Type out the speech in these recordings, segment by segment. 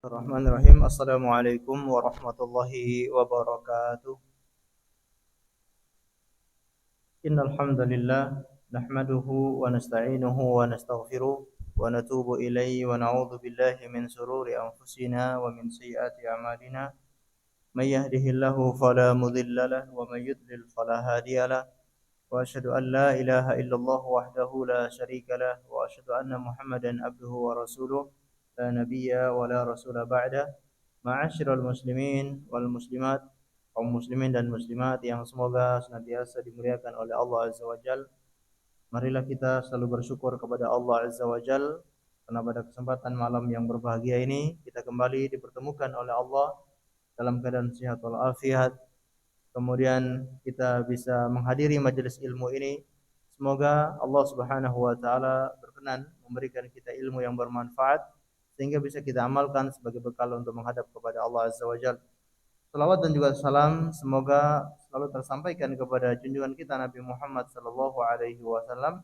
Bismillahirrahmanirrahim. Assalamualaikum warahmatullahi wabarakatuh. Innal hamdalillah nahmaduhu wa nasta'inuhu wa nastaghfiruh wa natubu ilaihi wa na'udzu billahi min shururi anfusina wa min sayyiati a'malina. May yahdihillahu fala mudilla lahu wa may yudlil fala hadiya lahu. Wa asyhadu an la ilaha illallah wahdahu la syarika lahu wa asyhadu anna Muhammadan abduhu wa rasuluh. La nabiyya wa la rasula ba'da. Ma'asyiral muslimin wal muslimat, kaum muslimin dan muslimat yang semoga senantiasa dimuliakan oleh Allah Azza wa Jal. Marilah kita selalu bersyukur kepada Allah Azza wa Jal karena pada kesempatan malam yang berbahagia ini kita kembali dipertemukan oleh Allah dalam keadaan sehat walafiat. Kemudian kita bisa menghadiri majelis ilmu ini. Semoga Allah Subhanahu wa taala berkenan memberikan kita ilmu yang bermanfaat sehingga bisa kita amalkan sebagai bekal untuk menghadap kepada Allah Azza wa Jalla. Salawat dan juga salam semoga selalu tersampaikan kepada junjungan kita Nabi Muhammad sallallahu alaihi wasallam,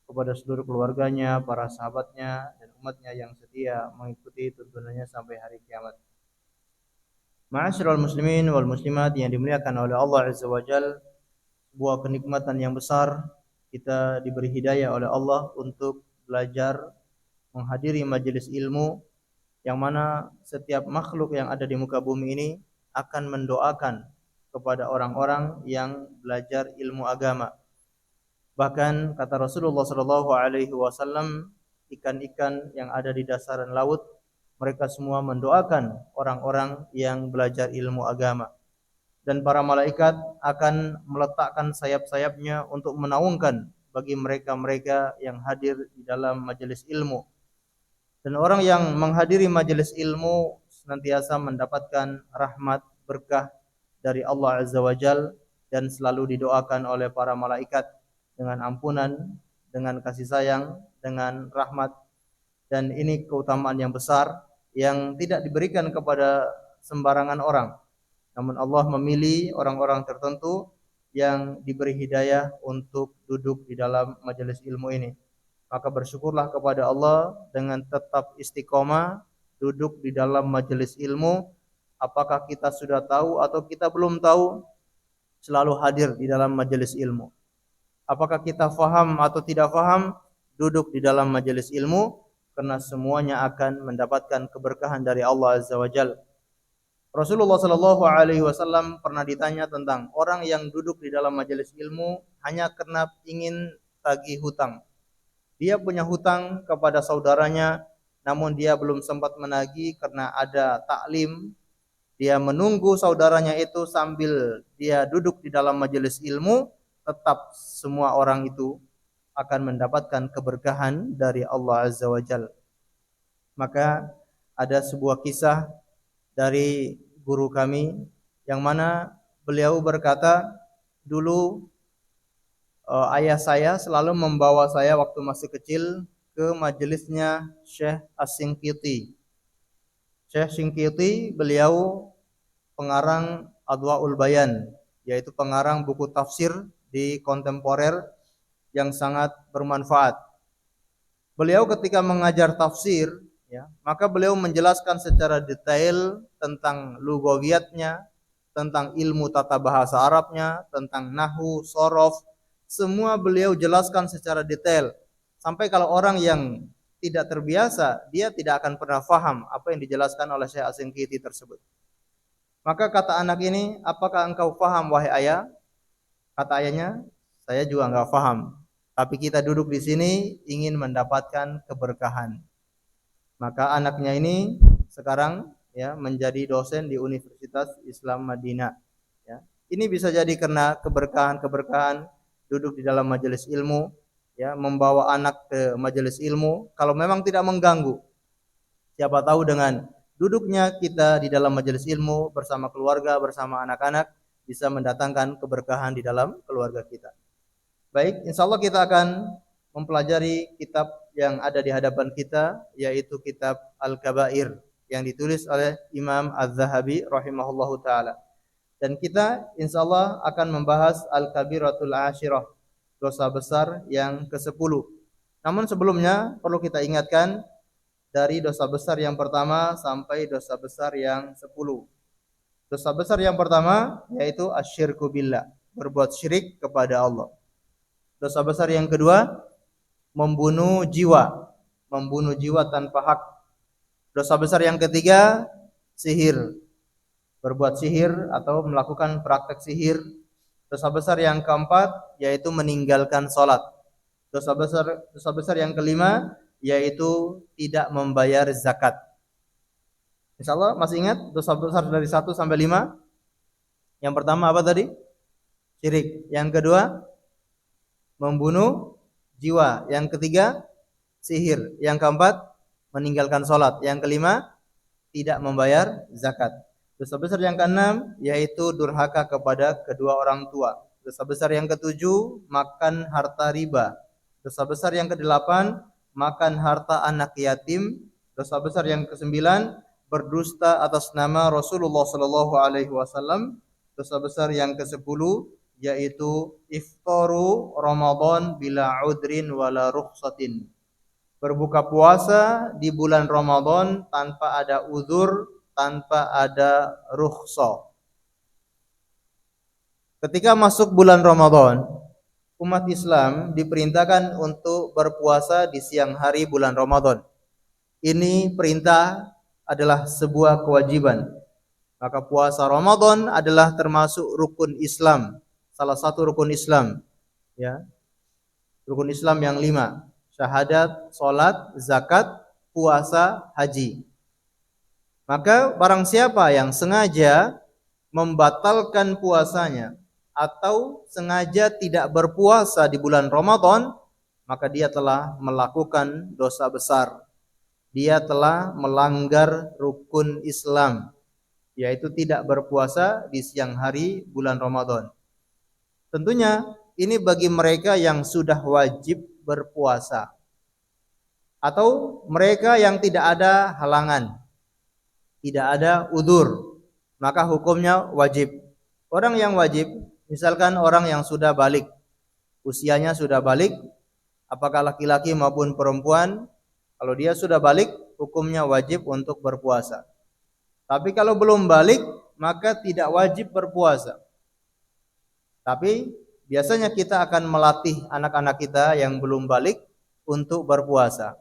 kepada seluruh keluarganya, para sahabatnya dan umatnya yang setia mengikuti tuntunannya sampai hari kiamat. Ma'asyiral muslimin wal muslimat yang dimuliakan oleh Allah Azza wa Jalla, sebuah kenikmatan yang besar kita diberi hidayah oleh Allah untuk belajar menghadiri majelis ilmu yang mana setiap makhluk yang ada di muka bumi ini akan mendoakan kepada orang-orang yang belajar ilmu agama. Bahkan kata Rasulullah sallallahu alaihi wasallam, ikan-ikan yang ada di dasaran laut mereka semua mendoakan orang-orang yang belajar ilmu agama. Dan para malaikat akan meletakkan sayap-sayapnya untuk menaungkan bagi mereka-mereka yang hadir di dalam majelis ilmu. Dan orang yang menghadiri majelis ilmu senantiasa mendapatkan rahmat berkah dari Allah Azza wa Jal dan selalu didoakan oleh para malaikat dengan ampunan, dengan kasih sayang, dengan rahmat. Dan ini keutamaan yang besar yang tidak diberikan kepada sembarangan orang. Namun Allah memilih orang-orang tertentu yang diberi hidayah untuk duduk di dalam majelis ilmu ini. Maka bersyukurlah kepada Allah dengan tetap istiqomah duduk di dalam majelis ilmu. Apakah kita sudah tahu atau kita belum tahu, selalu hadir di dalam majelis ilmu. Apakah kita faham atau tidak faham, duduk di dalam majelis ilmu, karena semuanya akan mendapatkan keberkahan dari Allah Azza wa Jalla. Rasulullah sallallahu alaihi wasallam pernah ditanya tentang orang yang duduk di dalam majelis ilmu hanya karena ingin tagih hutang. Dia punya hutang kepada saudaranya, namun dia belum sempat menagih karena ada taklim. Dia menunggu saudaranya itu sambil dia duduk di dalam majelis ilmu, tetap semua orang itu akan mendapatkan keberkahan dari Allah Azza wa Jalla. Maka ada sebuah kisah dari guru kami yang mana beliau berkata, dulu ayah saya selalu membawa saya waktu masih kecil ke majelisnya Syekh As-Sinqiti. Syekh Sinqiti beliau pengarang Adwaul Bayan, yaitu pengarang buku tafsir di kontemporer yang sangat bermanfaat. Beliau ketika mengajar tafsir, maka beliau menjelaskan secara detail tentang lugawiyatnya, tentang ilmu tata bahasa Arabnya, tentang nahwu, shorof, semua beliau jelaskan secara detail. Sampai kalau orang yang tidak terbiasa, dia tidak akan pernah faham apa yang dijelaskan oleh Syekh As-Sinqiti tersebut. Maka kata anak ini, apakah engkau faham wahai ayah? Kata ayahnya, saya juga enggak faham. Tapi kita duduk di sini ingin mendapatkan keberkahan. Maka anaknya ini sekarang menjadi dosen di Universitas Islam Madinah. Ini bisa jadi karena keberkahan duduk di dalam majelis ilmu, membawa anak ke majelis ilmu. Kalau memang tidak mengganggu, siapa tahu dengan duduknya kita di dalam majelis ilmu bersama keluarga, bersama anak-anak, bisa mendatangkan keberkahan di dalam keluarga kita. Baik, insya Allah kita akan mempelajari kitab yang ada di hadapan kita, yaitu kitab Al-Kabair yang ditulis oleh Imam Az-Zahabi rahimahullahu ta'ala. Dan kita insya Allah akan membahas Al-Kabiratul Ashirah, dosa besar yang ke-10. Namun sebelumnya perlu kita ingatkan dari dosa besar yang pertama sampai dosa besar yang 10. Dosa besar yang pertama yaitu asyirku billah, berbuat syirik kepada Allah. Dosa besar yang kedua, membunuh jiwa tanpa hak. Dosa besar yang ketiga, sihir, berbuat sihir atau melakukan praktek sihir. Dosa besar yang keempat yaitu meninggalkan sholat. Dosa besar yang kelima yaitu tidak membayar zakat. Insyaallah masih ingat dosa besar dari 1 sampai 5? Yang pertama apa tadi? Syirik. Yang kedua, membunuh jiwa. Yang ketiga, sihir. Yang keempat, meninggalkan sholat. Yang kelima, tidak membayar zakat. Dosa besar yang keenam yaitu durhaka kepada kedua orang tua. Dosa besar yang ketujuh, makan harta riba. Dosa besar yang kedelapan, makan harta anak yatim. Dosa besar yang kesembilan, berdusta atas nama Rasulullah sallallahu alaihi wasallam. Dosa besar yang ke-10 yaitu iftaru Ramadan bila udrin wala rukhsatin. Berbuka puasa di bulan Ramadan tanpa ada uzur, tanpa ada rukhsah. Ketika masuk bulan Ramadan, umat Islam diperintahkan untuk berpuasa di siang hari bulan Ramadan. Ini perintah adalah sebuah kewajiban. Maka puasa Ramadan adalah termasuk rukun Islam, salah satu rukun Islam, ya. Rukun Islam yang 5, syahadat, salat, zakat, puasa, haji. Maka barang siapa yang sengaja membatalkan puasanya atau sengaja tidak berpuasa di bulan Ramadan, maka dia telah melakukan dosa besar. Dia telah melanggar rukun Islam, yaitu tidak berpuasa di siang hari bulan Ramadan. Tentunya ini bagi mereka yang sudah wajib berpuasa atau mereka yang tidak ada halangan, tidak ada udzur, maka hukumnya wajib. Orang yang wajib, misalkan orang yang sudah balik, usianya sudah balik, apakah laki-laki maupun perempuan, kalau dia sudah balik, hukumnya wajib untuk berpuasa. Tapi kalau belum balik, maka tidak wajib berpuasa. Tapi biasanya kita akan melatih anak-anak kita yang belum balik untuk berpuasa.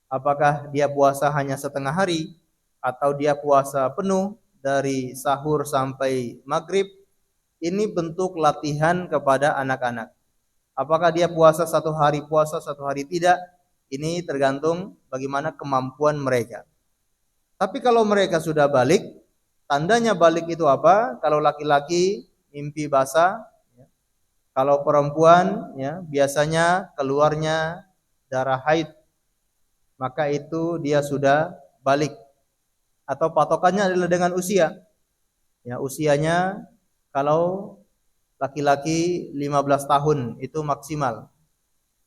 Apakah dia puasa hanya setengah hari, atau dia puasa penuh dari sahur sampai maghrib. Ini bentuk latihan kepada anak-anak. Apakah dia puasa satu hari tidak, ini tergantung bagaimana kemampuan mereka. Tapi kalau mereka sudah balik, tandanya balik itu apa? Kalau laki-laki mimpi basah, ya. Kalau perempuan, ya, biasanya keluarnya darah haid, maka itu dia sudah balik. Atau patokannya adalah dengan usia. Ya, usianya kalau laki-laki 15 tahun itu maksimal.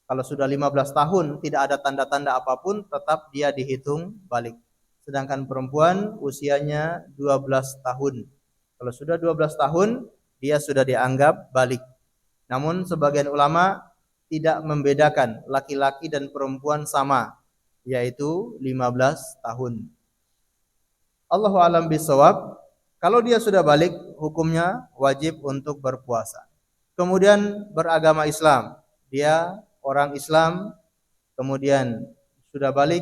Kalau sudah 15 tahun tidak ada tanda-tanda apapun, tetap dia dihitung balik. Sedangkan perempuan usianya 12 tahun. Kalau sudah 12 tahun, dia sudah dianggap balik. Namun sebagian ulama tidak membedakan laki-laki dan perempuan sama, yaitu 15 tahun. Allahu a'lam bishawab. Kalau dia sudah balik, hukumnya wajib untuk berpuasa. Kemudian beragama Islam. Dia orang Islam, kemudian sudah balik,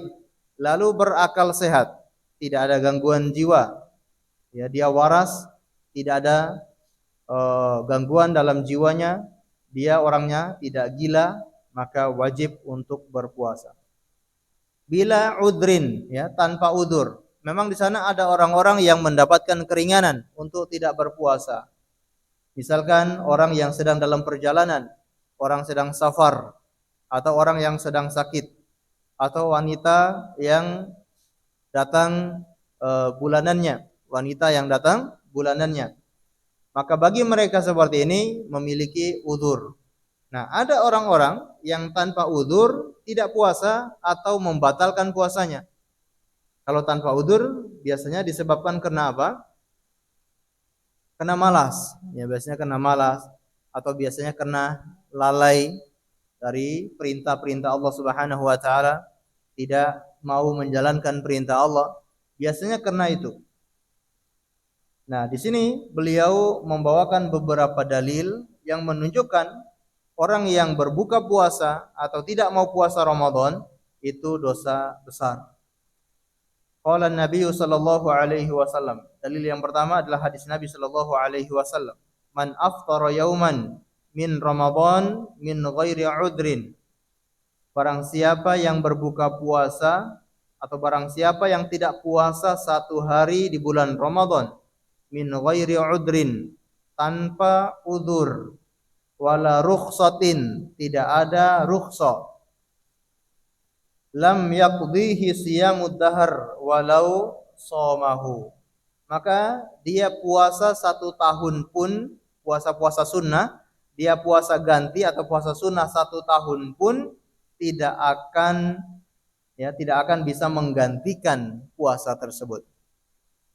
lalu berakal sehat, tidak ada gangguan jiwa, ya, dia waras, tidak ada gangguan dalam jiwanya, dia orangnya tidak gila, maka wajib untuk berpuasa. Bila udrin, ya, tanpa udur. Memang di sana ada orang-orang yang mendapatkan keringanan untuk tidak berpuasa. Misalkan orang yang sedang dalam perjalanan, orang sedang safar, atau orang yang sedang sakit, atau wanita yang datang bulanannya, maka bagi mereka seperti ini memiliki udzur. Nah, ada orang-orang yang tanpa udzur tidak puasa atau membatalkan puasanya. Kalau tanpa udzur biasanya disebabkan karena apa? Karena malas, ya, biasanya karena malas, atau biasanya karena lalai dari perintah-perintah Allah Subhanahu wa taala, tidak mau menjalankan perintah Allah, biasanya karena itu. Nah, di sini beliau membawakan beberapa dalil yang menunjukkan orang yang berbuka puasa atau tidak mau puasa Ramadan itu dosa besar. Qala Nabi sallallahu alaihi wasallam. Dalil yang pertama adalah hadis Nabi sallallahu alaihi wasallam. Man aftara yauman min Ramadan min ghairi udrin. Barang siapa yang berbuka puasa atau barang siapa yang tidak puasa satu hari di bulan Ramadan min ghairi udrin, tanpa udzur, wala rukhsatin, tidak ada rukhsah, lam yaqdihi siyamud dahar walau somahu, maka dia puasa satu tahun pun, puasa-puasa sunnah, dia puasa ganti atau puasa sunnah satu tahun pun tidak akan bisa menggantikan puasa tersebut.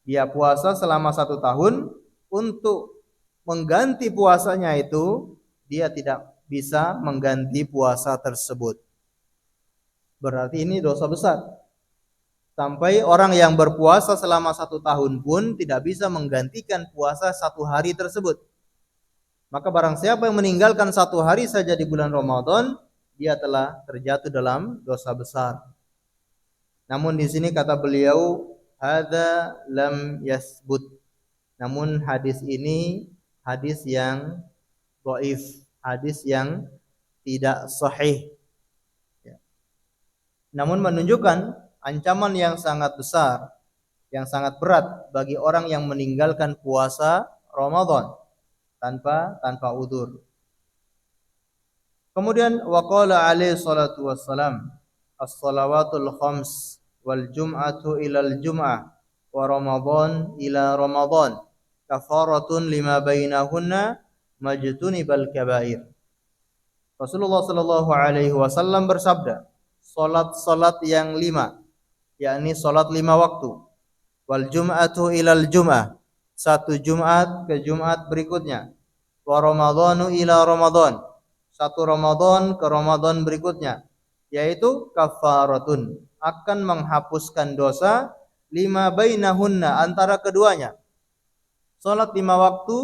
Dia puasa selama satu tahun, untuk mengganti puasanya itu dia tidak bisa mengganti puasa tersebut. Berarti ini dosa besar. Sampai orang yang berpuasa selama satu tahun pun tidak bisa menggantikan puasa satu hari tersebut. Maka barang siapa yang meninggalkan satu hari saja di bulan Ramadan, dia telah terjatuh dalam dosa besar. Namun di sini kata beliau, hadza lam yasbut. Namun hadis ini hadis yang dhaif, hadis yang tidak sahih. Namun menunjukkan ancaman yang sangat besar, yang sangat berat bagi orang yang meninggalkan puasa Ramadan tanpa udzur. Kemudian waqala alaihi salatu wassalam, as-salawatul khams wal jum'atu ilal jum'ah wa Ramadan ila Ramadan kafaratun lima bainahunna majtunibal kabair. Rasulullah sallallahu alaihi wasallam bersabda, salat yang 5, yakni salat 5 waktu, wal jum'atu ilal jum'ah, satu Jumat ke Jumat berikutnya, wa Ramadhanu ila Ramadan, satu Ramadan ke Ramadan berikutnya, yaitu kafaratun, akan menghapuskan dosa, lima bainahunna, antara keduanya. Salat 5 waktu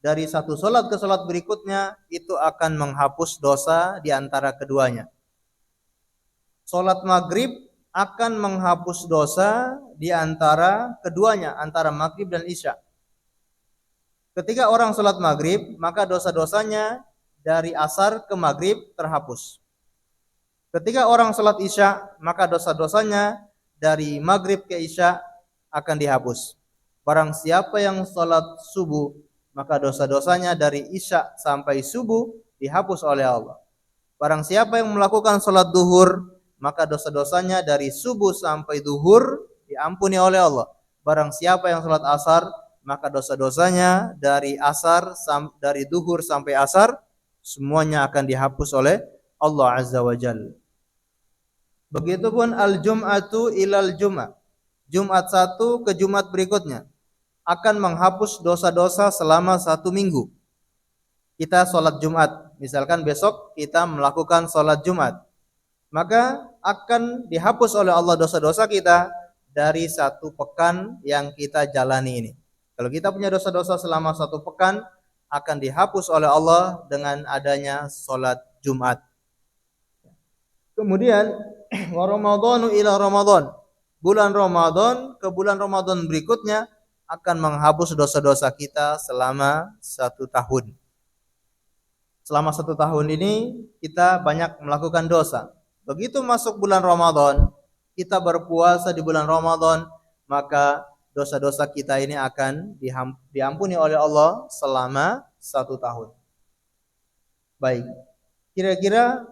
dari satu salat ke salat berikutnya itu akan menghapus dosa di antara keduanya. Salat maghrib akan menghapus dosa di antara keduanya, antara maghrib dan isya. Ketika orang salat maghrib, maka dosa-dosanya dari asar ke maghrib terhapus. Ketika orang salat isya, maka dosa-dosanya dari maghrib ke isya akan dihapus. Barang siapa yang salat subuh, maka dosa-dosanya dari isya sampai subuh dihapus oleh Allah. Barang siapa yang melakukan salat duhur, maka dosa-dosanya dari subuh sampai duhur diampuni oleh Allah. Barang siapa yang salat asar, maka dosa-dosanya dari duhur sampai asar semuanya akan dihapus oleh Allah Azza wa Jalla. Begitupun al-jum'atu ilal jum'ah, Jumat satu ke Jumat berikutnya akan menghapus dosa-dosa selama 1 minggu. Kita sholat Jumat, misalkan besok kita melakukan sholat Jumat, maka akan dihapus oleh Allah dosa-dosa kita dari 1 pekan yang kita jalani ini. Kalau kita punya dosa-dosa selama 1 pekan, akan dihapus oleh Allah dengan adanya sholat Jumat. Kemudian wa Ramadhanu ila Ramadan, bulan Ramadan ke bulan Ramadan berikutnya akan menghapus dosa-dosa kita selama 1 tahun. Selama 1 tahun ini kita banyak melakukan dosa. Begitu masuk bulan Ramadan, kita berpuasa di bulan Ramadan, maka dosa-dosa kita ini akan diampuni oleh Allah selama 1 tahun. Baik, kira-kira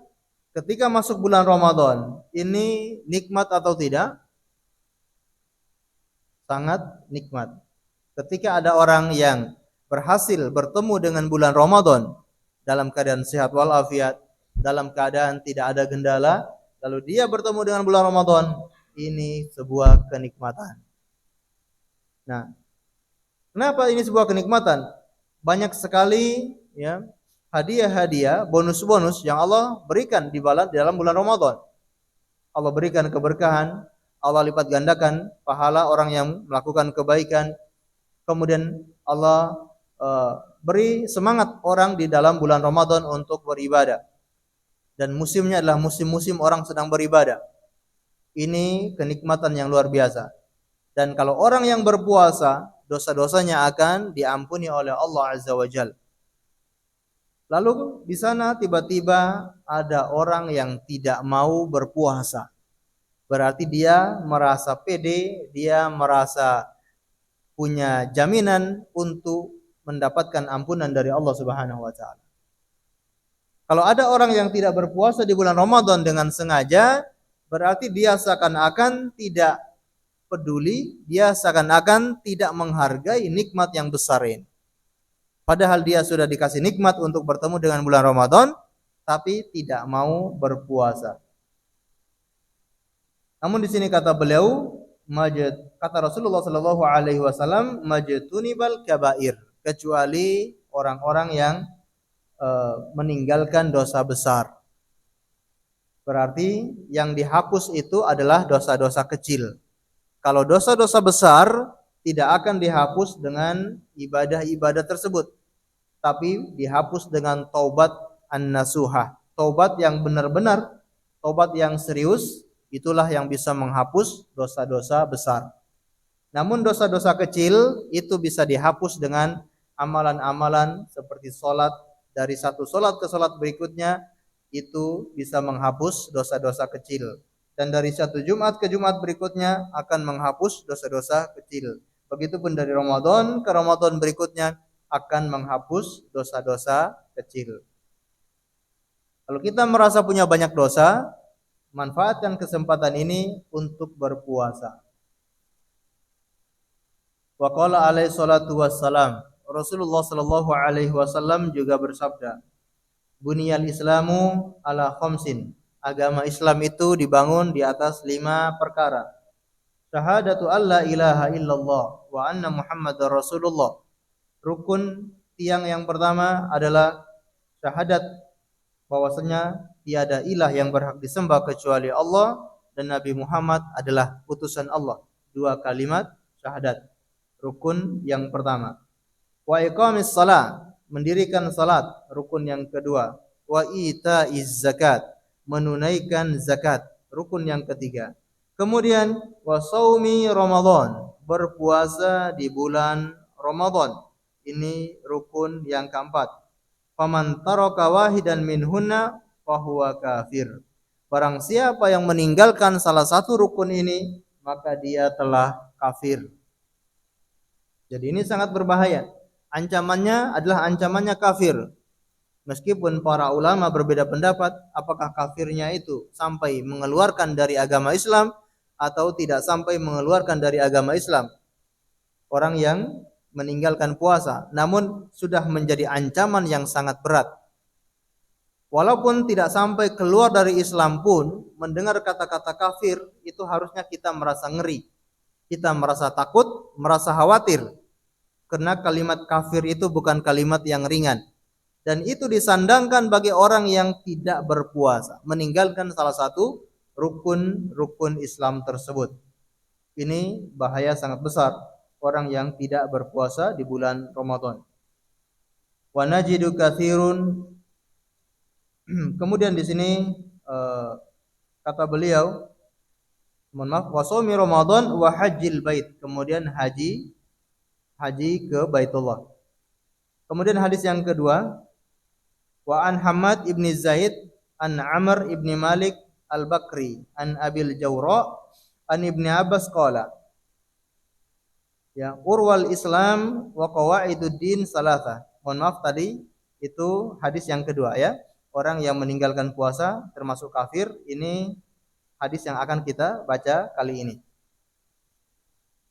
ketika masuk bulan Ramadan, ini nikmat atau tidak? Sangat nikmat. Ketika ada orang yang berhasil bertemu dengan bulan Ramadan dalam keadaan sehat walafiat, dalam keadaan tidak ada gendala, lalu dia bertemu dengan bulan Ramadan, ini sebuah kenikmatan. Nah, kenapa ini sebuah kenikmatan? Banyak sekali ya hadiah-hadiah, bonus-bonus yang Allah berikan di dalam bulan Ramadan. Allah berikan keberkahan, Allah lipat gandakan pahala orang yang melakukan kebaikan. Kemudian Allah beri semangat orang di dalam bulan Ramadan untuk beribadah. Dan musimnya adalah musim-musim orang sedang beribadah. Ini kenikmatan yang luar biasa. Dan kalau orang yang berpuasa, dosa-dosanya akan diampuni oleh Allah Azza wa Jalla. Lalu di sana tiba-tiba ada orang yang tidak mau berpuasa. Berarti dia merasa pede, dia merasa punya jaminan untuk mendapatkan ampunan dari Allah Subhanahu wa taala. Kalau ada orang yang tidak berpuasa di bulan Ramadan dengan sengaja, berarti dia seakan-akan tidak peduli, dia seakan-akan tidak menghargai nikmat yang besar ini. Padahal dia sudah dikasih nikmat untuk bertemu dengan bulan Ramadan, tapi tidak mau berpuasa. Namun di sini kata beliau, kata Rasulullah sallallahu alaihi wasallam, majtunibal kabair, kecuali orang-orang yang meninggalkan dosa besar. Berarti yang dihapus itu adalah dosa-dosa kecil. Kalau dosa-dosa besar tidak akan dihapus dengan ibadah-ibadah tersebut, tapi dihapus dengan taubat an-nasuhah. Taubat yang benar-benar, taubat yang serius, itulah yang bisa menghapus dosa-dosa besar. Namun dosa-dosa kecil itu bisa dihapus dengan amalan-amalan seperti sholat. Dari satu sholat ke sholat berikutnya itu bisa menghapus dosa-dosa kecil. Dan dari satu Jumat ke Jumat berikutnya akan menghapus dosa-dosa kecil. Begitupun dari Ramadan ke Ramadan berikutnya akan menghapus dosa-dosa kecil. Kalau kita merasa punya banyak dosa, manfaatkan kesempatan ini untuk berpuasa. Wa qala alaihi salatu wassalam, Rasulullah sallallahu alaihi wasallam juga bersabda, Buniyal Islamu ala khamsin. Agama Islam itu dibangun di atas 5 perkara. Syahadatu alla ilaha illallah wa anna Muhammadar Rasulullah. Rukun tiang yang pertama adalah syahadat bahwasanya tiada ilah yang berhak disembah kecuali Allah dan Nabi Muhammad adalah utusan Allah. 2 kalimat syahadat. Rukun yang pertama. Wa iqamis shalah, mendirikan salat, rukun yang kedua. Wa itaiz zakat, menunaikan zakat, rukun yang ketiga. Kemudian wa shaumi Ramadan, berpuasa di bulan Ramadan. Ini rukun yang keempat. Faman taraka wahidan minhunna fahuwa kafir. Barang siapa yang meninggalkan salah satu rukun ini, maka dia telah kafir. Jadi ini sangat berbahaya. Ancamannya adalah ancamannya kafir. Meskipun para ulama berbeda pendapat apakah kafirnya itu sampai mengeluarkan dari agama Islam atau tidak sampai mengeluarkan dari agama Islam. Orang yang meninggalkan puasa, namun sudah menjadi ancaman yang sangat berat. Walaupun tidak sampai keluar dari Islam pun, mendengar kata-kata kafir itu harusnya kita merasa ngeri. Kita merasa takut, merasa khawatir. Karena kalimat kafir itu bukan kalimat yang ringan. Dan itu disandangkan bagi orang yang tidak berpuasa, meninggalkan salah satu rukun Islam tersebut. Ini bahaya sangat besar orang yang tidak berpuasa di bulan Ramadan. Wa najidu katsirun. Kemudian di sini kata beliau, mohon maaf, wa shaumi Ramadan wa hajjil bait. Kemudian haji ke Baitullah. Kemudian hadis yang kedua, wa an Hamad ibni Zaid an Amr ibni Malik al-Bakri an Abil Jawra an Ibni Abbas qala, ya, urwal Islam wa qawaiduddin salatha. Mohon maaf tadi itu hadis yang kedua ya. Orang yang meninggalkan puasa termasuk kafir, ini hadis yang akan kita baca kali ini.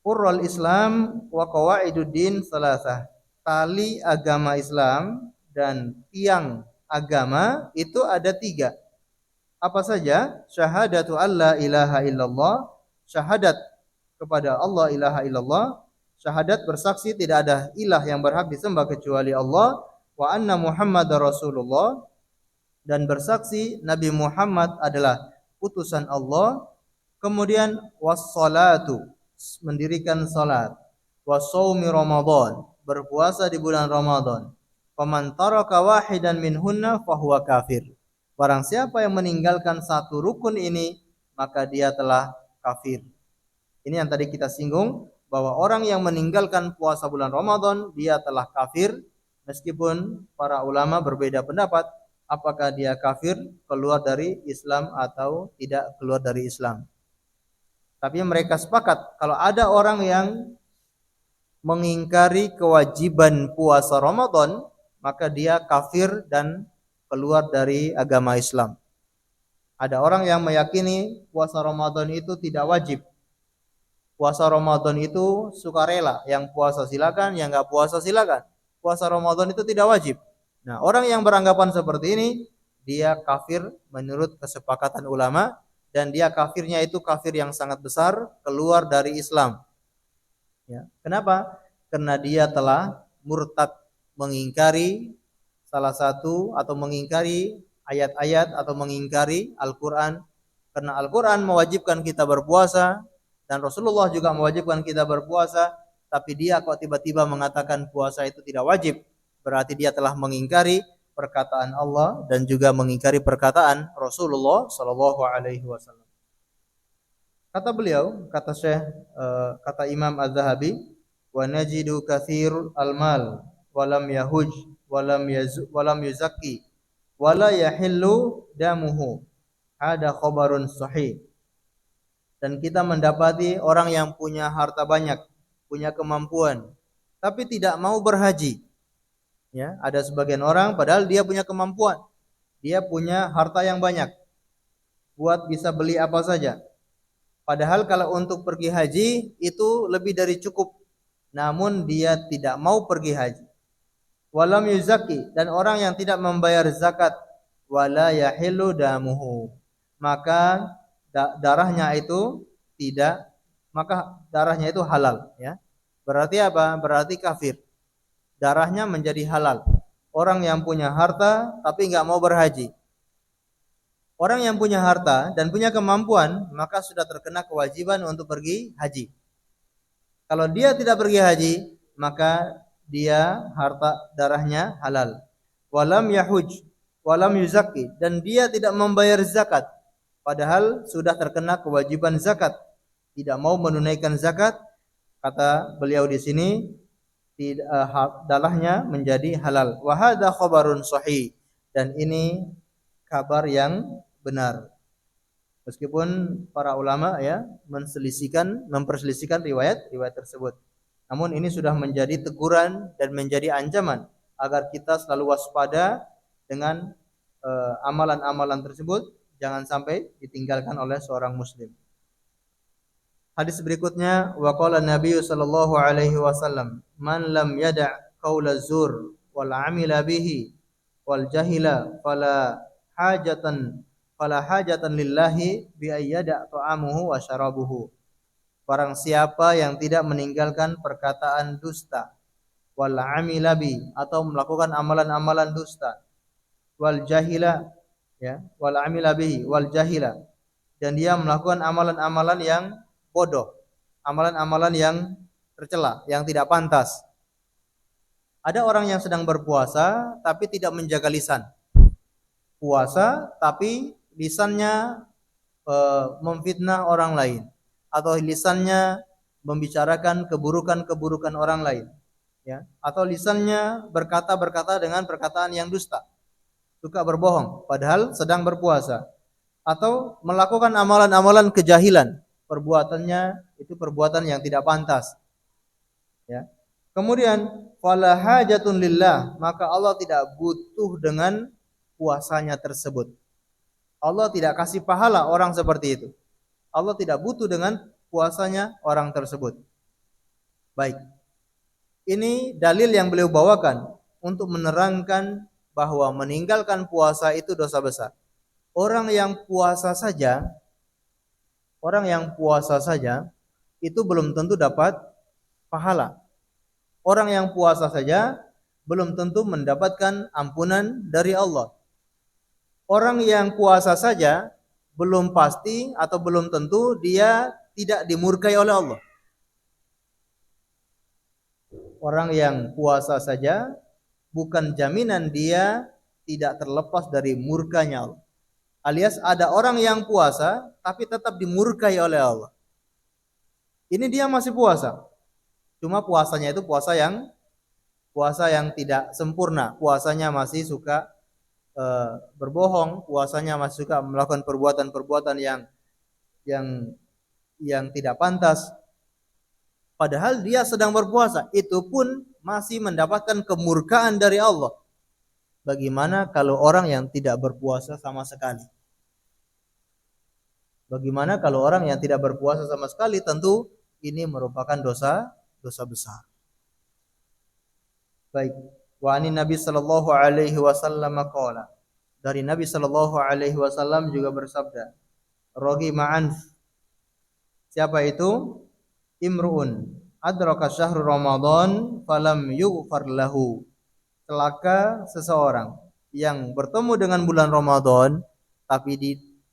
Urwal Islam wa qawaiduddin salatha. Tali agama Islam dan tiang agama itu ada 3. Apa saja? Syahadatu alla ilaha illallah, syahadat kepada Allah ilaha illallah, syahadat bersaksi tidak ada ilah yang berhak disembah kecuali Allah, wa anna Muhammadar Rasulullah, dan bersaksi Nabi Muhammad adalah utusan Allah, kemudian wassalatu, mendirikan salat, wasaumi Ramadan, berpuasa di bulan Ramadan. Faman taraka wahidan minhunna fahuwa kafir. Barang siapa yang meninggalkan satu rukun ini, maka dia telah kafir. Ini yang tadi kita singgung, bahwa orang yang meninggalkan puasa bulan Ramadan, dia telah kafir, meskipun para ulama berbeda pendapat, apakah dia kafir, keluar dari Islam atau tidak keluar dari Islam. Tapi mereka sepakat, kalau ada orang yang mengingkari kewajiban puasa Ramadan, maka dia kafir dan keluar dari agama Islam. Ada orang yang meyakini puasa Ramadan itu tidak wajib. Puasa Ramadan itu sukarela, yang puasa silakan, yang enggak puasa silakan. Puasa Ramadan itu tidak wajib. Nah, orang yang beranggapan seperti ini, dia kafir menurut kesepakatan ulama, dan dia kafirnya itu kafir yang sangat besar, keluar dari Islam. Ya. Kenapa? Karena dia telah murtad, mengingkari salah satu atau mengingkari ayat-ayat atau mengingkari Al-Quran. Karena Al-Quran mewajibkan kita berpuasa dan Rasulullah juga mewajibkan kita berpuasa, tapi dia kok tiba-tiba mengatakan puasa itu tidak wajib, berarti dia telah mengingkari perkataan Allah dan juga mengingkari perkataan Rasulullah sallallahu alaihi wasallam. Kata beliau, kata Imam Az-Zahabi, wa najidu katsir al-mal walam yahuj walam yuzakki wala yahillu damuhu. Ada khabarun sahih. Dan kita mendapati orang yang punya harta banyak, punya kemampuan, tapi tidak mau berhaji. Ya, ada sebagian orang padahal dia punya kemampuan, dia punya harta yang banyak, buat bisa beli apa saja. Padahal kalau untuk pergi haji itu lebih dari cukup, namun dia tidak mau pergi haji. Walam yuzaki, dan orang yang tidak membayar zakat, wala yahillu damuhu, maka darahnya itu tidak, maka darahnya itu halal, ya. Berarti apa? Berarti kafir. Darahnya menjadi halal. Orang yang punya harta tapi enggak mau berhaji. Orang yang punya harta dan punya kemampuan, maka sudah terkena kewajiban untuk pergi haji. Kalau dia tidak pergi haji, maka dia harta darahnya halal. Walam yahuj, walam yuzakki, dan dia tidak membayar zakat, padahal sudah terkena kewajiban zakat, tidak mau menunaikan zakat. Kata beliau di sini, darahnya menjadi halal. Wa hadza khabarun sahih, dan ini kabar yang benar. Meskipun para ulama ya memperselisihkan riwayat tersebut. Namun ini sudah menjadi teguran dan menjadi ancaman agar kita selalu waspada dengan amalan-amalan tersebut, jangan sampai ditinggalkan oleh seorang muslim. Hadis berikutnya, wa qala Nabi sallallahu alaihi wasallam, man lam yada' qaula zur wal 'amila bihi wal jahila fala hajatan lillahi bi ayyada' ta'amuhu wa syarabuhu. Barang siapa yang tidak meninggalkan perkataan dusta, wal 'amila bi, atau melakukan amalan-amalan dusta, wal jahila, ya, wal 'amila bihi wal jahila, dan dia melakukan amalan-amalan yang bodoh, amalan-amalan yang tercela, yang tidak pantas. Ada orang yang sedang berpuasa tapi tidak menjaga lisan. Puasa tapi lisannya memfitnah orang lain, atau lisannya membicarakan keburukan-keburukan orang lain, ya, atau lisannya berkata dengan perkataan yang dusta, suka berbohong padahal sedang berpuasa, atau melakukan amalan-amalan kejahilan, perbuatannya itu perbuatan yang tidak pantas, ya. Kemudian fala hajatun lillah, maka Allah tidak butuh dengan puasanya tersebut. Allah tidak kasih pahala orang seperti itu. Allah tidak butuh dengan puasanya orang tersebut. Baik. Ini dalil yang beliau bawakan untuk menerangkan bahwa meninggalkan puasa itu dosa besar. Orang yang puasa saja itu belum tentu dapat pahala. Orang yang puasa saja belum tentu mendapatkan ampunan dari Allah. Orang yang puasa saja belum pasti atau belum tentu dia tidak dimurkai oleh Allah. Orang yang puasa saja bukan jaminan dia tidak terlepas dari murkanya Allah. Alias ada orang yang puasa tapi tetap dimurkai oleh Allah. Ini dia masih puasa. Cuma puasanya itu puasa yang tidak sempurna. Puasanya masih suka berbohong, puasanya masih suka melakukan perbuatan-perbuatan yang yang tidak pantas. Padahal dia sedang berpuasa, itu pun masih mendapatkan kemurkaan dari Allah. Bagaimana kalau orang yang tidak berpuasa sama sekali? Bagaimana kalau orang yang tidak berpuasa sama sekali? Tentu ini merupakan dosa besar. Baik. Wa anin Nabi sallallahu alaihi wasallam qala. Dari Nabi sallallahu alaihi wasallam juga bersabda, "Raghima anf." Siapa itu? Imru'un adraka syahrul Ramadan falam yughfar lahu. Celaka seseorang yang bertemu dengan bulan Ramadan tapi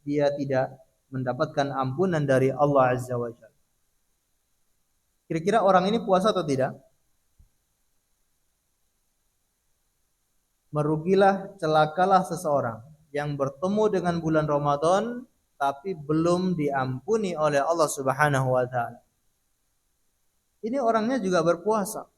dia tidak mendapatkan ampunan dari Allah Azza wa Jalla. Kira-kira orang ini puasa atau tidak? Merugilah, celakalah seseorang yang bertemu dengan bulan Ramadan tapi belum diampuni oleh Allah Subhanahu wa taala. Ini orangnya juga berpuasa.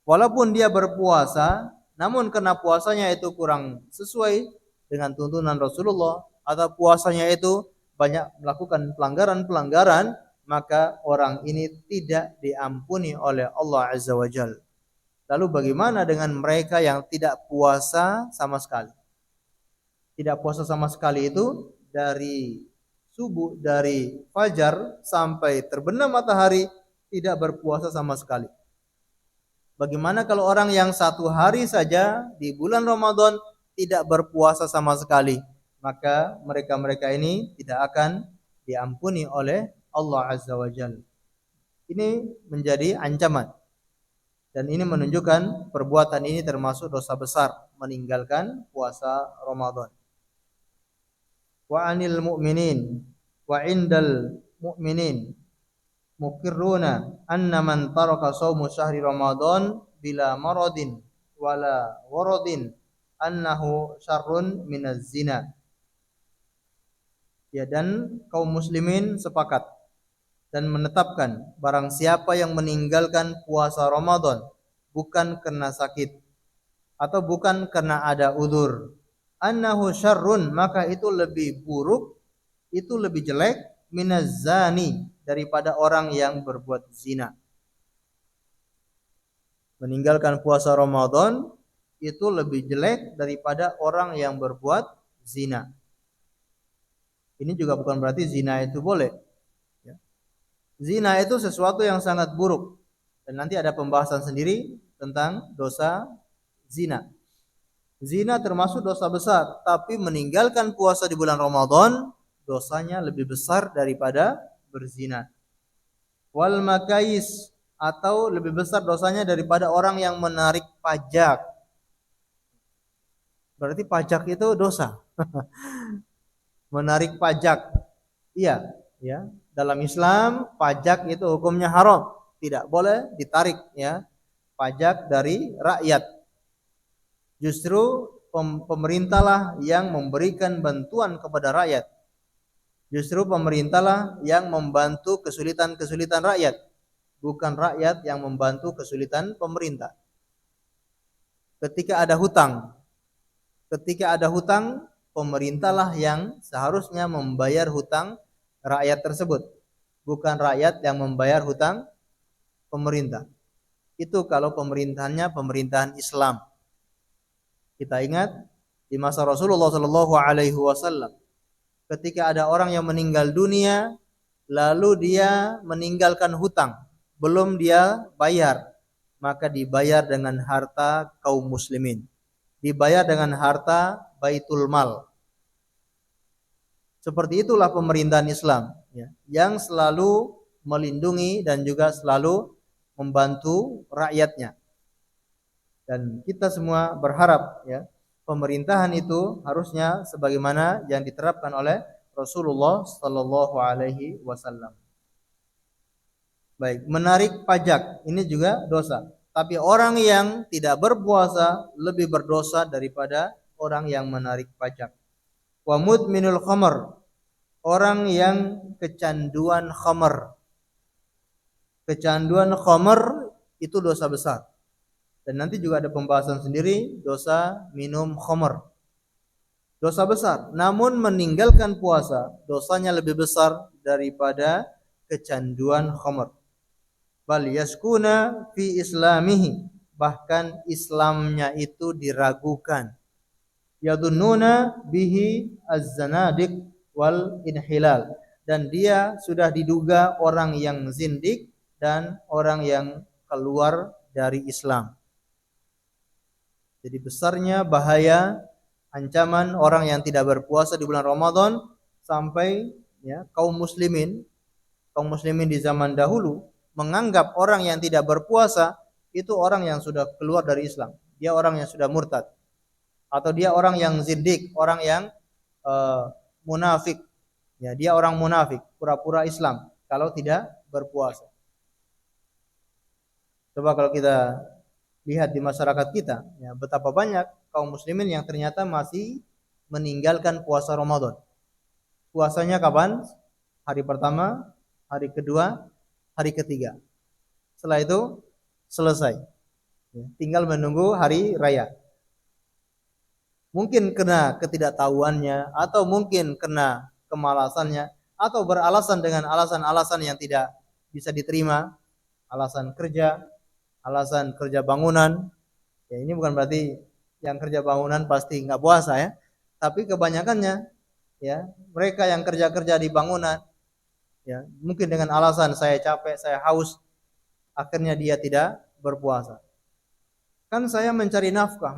Walaupun dia berpuasa, namun karena puasanya itu kurang sesuai dengan tuntunan Rasulullah atau puasanya itu banyak melakukan pelanggaran-pelanggaran, maka orang ini tidak diampuni oleh Allah Azza wa Jalla. Lalu bagaimana dengan mereka yang tidak puasa sama sekali? Tidak puasa sama sekali itu dari subuh, dari fajar sampai terbenam matahari tidak berpuasa sama sekali. Bagaimana kalau orang yang satu hari saja di bulan Ramadan tidak berpuasa sama sekali? Maka mereka-mereka ini tidak akan diampuni oleh Allah Azza wa Jalla. Ini menjadi ancaman. Dan ini menunjukkan perbuatan ini termasuk dosa besar, meninggalkan puasa Ramadan. Wa anil mu'minin wa indal mu'minin muqirruna anna man taraka shaumu syahri Ramadan bila maradin wala waradin annahu syarrun minaz zina. Ya, dan kaum muslimin sepakat dan menetapkan barang siapa yang meninggalkan puasa Ramadan bukan karena sakit atau bukan karena ada udzur, annahu syarrun, maka itu lebih buruk, itu lebih jelek minaz zani, daripada orang yang berbuat zina. Meninggalkan puasa Ramadan itu lebih jelek daripada orang yang berbuat zina. Ini juga bukan berarti zina itu boleh. Zina itu sesuatu yang sangat buruk, dan nanti ada pembahasan sendiri tentang dosa zina. Zina termasuk dosa besar, tapi meninggalkan puasa di bulan Ramadan dosanya lebih besar daripada berzina. Wal makais, atau lebih besar dosanya daripada orang yang menarik pajak. Berarti pajak itu dosa. Menarik pajak. Iya, ya. Dalam Islam pajak itu hukumnya haram, tidak boleh ditarik, ya, pajak dari rakyat. Justru pemerintahlah yang memberikan bantuan kepada rakyat. Justru pemerintahlah yang membantu kesulitan-kesulitan rakyat, bukan rakyat yang membantu kesulitan pemerintah. Ketika ada hutang, pemerintahlah yang seharusnya membayar hutang rakyat tersebut, bukan rakyat yang membayar hutang pemerintah. Itu kalau pemerintahannya pemerintahan Islam. Kita ingat di masa Rasulullah Shallallahu Alaihi Wasallam, ketika ada orang yang meninggal dunia, lalu dia meninggalkan hutang, belum dia bayar, maka dibayar dengan harta kaum muslimin, dibayar dengan harta baitul mal. Seperti itulah pemerintahan Islam, ya, yang selalu melindungi dan juga selalu membantu rakyatnya. Dan kita semua berharap, ya, pemerintahan itu harusnya sebagaimana yang diterapkan oleh Rasulullah sallallahu alaihi wasallam. Baik, menarik pajak ini juga dosa. Tapi orang yang tidak berpuasa lebih berdosa daripada orang yang menarik pajak. Wa mudminul khamr, orang yang kecanduan khamr. Kecanduan khamr itu dosa besar. Dan nanti juga ada pembahasan sendiri dosa minum khamr. Dosa besar. Namun meninggalkan puasa dosanya lebih besar daripada kecanduan khamr. Bal yaskuna fi islamihi, bahkan Islamnya itu diragukan. Yadunnuna bihi az-zanadiq wal inhilal, dan dia sudah diduga orang yang zindik dan orang yang keluar dari Islam. Jadi besarnya bahaya ancaman orang yang tidak berpuasa di bulan Ramadan sampai ya kaum muslimin di zaman dahulu menganggap orang yang tidak berpuasa itu orang yang sudah keluar dari Islam. Dia orang yang sudah murtad. Atau dia orang yang zindik, orang yang munafik. Ya, dia orang munafik, pura-pura Islam kalau tidak berpuasa. Coba kalau kita lihat di masyarakat kita, ya, betapa banyak kaum muslimin yang ternyata masih meninggalkan puasa Ramadan. Puasanya kapan? Hari pertama, hari kedua, hari ketiga. Setelah itu selesai. Tinggal menunggu hari raya. Mungkin kena ketidaktahuannya, atau mungkin kena kemalasannya, atau beralasan dengan alasan-alasan yang tidak bisa diterima, alasan kerja bangunan. Ya, ini bukan berarti yang kerja bangunan pasti nggak puasa ya, tapi kebanyakannya ya mereka yang kerja di bangunan, ya, mungkin dengan alasan saya capek, saya haus, akhirnya dia tidak berpuasa. Kan saya mencari nafkah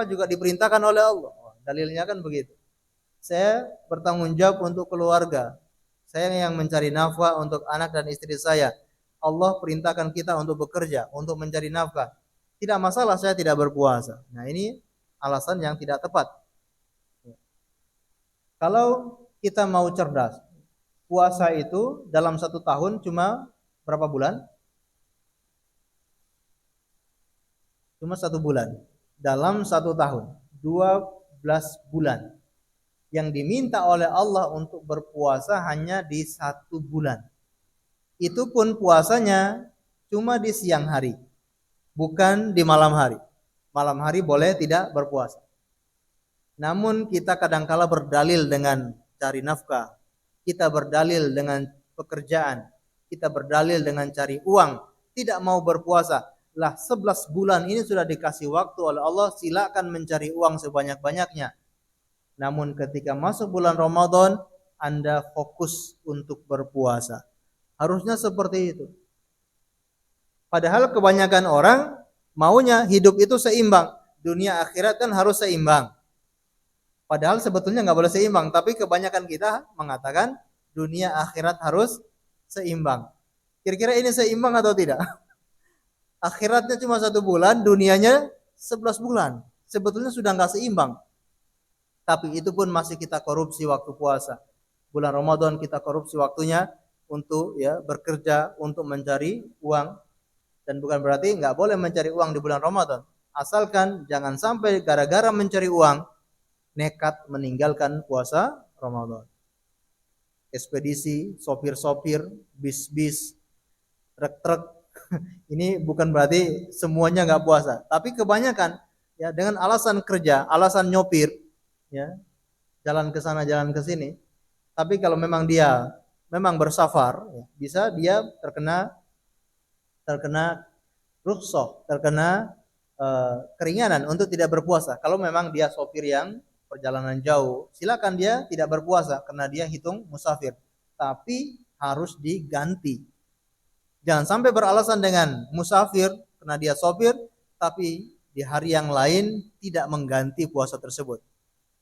juga diperintahkan oleh Allah. Dalilnya kan begitu. Saya bertanggung jawab untuk keluarga. Saya yang mencari nafkah untuk anak dan istri saya. Allah perintahkan kita untuk bekerja, untuk mencari nafkah. Tidak masalah saya tidak berpuasa. Nah, ini alasan yang tidak tepat. Kalau kita mau cerdas, puasa itu dalam 1 tahun cuma berapa bulan? Cuma 1 bulan. Dalam 1 tahun 12 bulan. Yang diminta oleh Allah untuk berpuasa hanya di 1 bulan. Itu pun puasanya cuma di siang hari, bukan di malam hari. Malam hari boleh tidak berpuasa. Namun kita kadangkala berdalil dengan cari nafkah, kita berdalil dengan pekerjaan, kita berdalil dengan cari uang, tidak mau berpuasa. Lah 11 bulan ini sudah dikasih waktu oleh Allah, silakan mencari uang sebanyak-banyaknya. Namun ketika masuk bulan Ramadan, Anda fokus untuk berpuasa. Harusnya seperti itu. Padahal kebanyakan orang maunya hidup itu seimbang. Dunia akhirat kan harus seimbang. Padahal sebetulnya nggak boleh seimbang. Tapi kebanyakan kita mengatakan dunia akhirat harus seimbang. Kira-kira ini seimbang atau tidak? Akhiratnya cuma 1 bulan, dunianya 11 bulan. Sebetulnya sudah nggak seimbang. Tapi itu pun masih kita korupsi waktu puasa. Bulan Ramadan kita korupsi waktunya untuk ya bekerja, untuk mencari uang, dan bukan berarti nggak boleh mencari uang di bulan Ramadan, asalkan jangan sampai gara-gara mencari uang nekat meninggalkan puasa Ramadan. Ekspedisi, sopir-sopir, bis-bis, truk-truk, ini bukan berarti semuanya nggak puasa, tapi kebanyakan ya dengan alasan kerja, alasan nyopir, ya jalan ke sana jalan ke sini. Tapi kalau memang dia memang bersafar, ya, bisa dia terkena rukhsah, terkena keringanan untuk tidak berpuasa. Kalau memang dia sopir yang perjalanan jauh, silakan dia tidak berpuasa karena dia hitung musafir. Tapi harus diganti. Jangan sampai beralasan dengan musafir karena dia sopir, tapi di hari yang lain tidak mengganti puasa tersebut.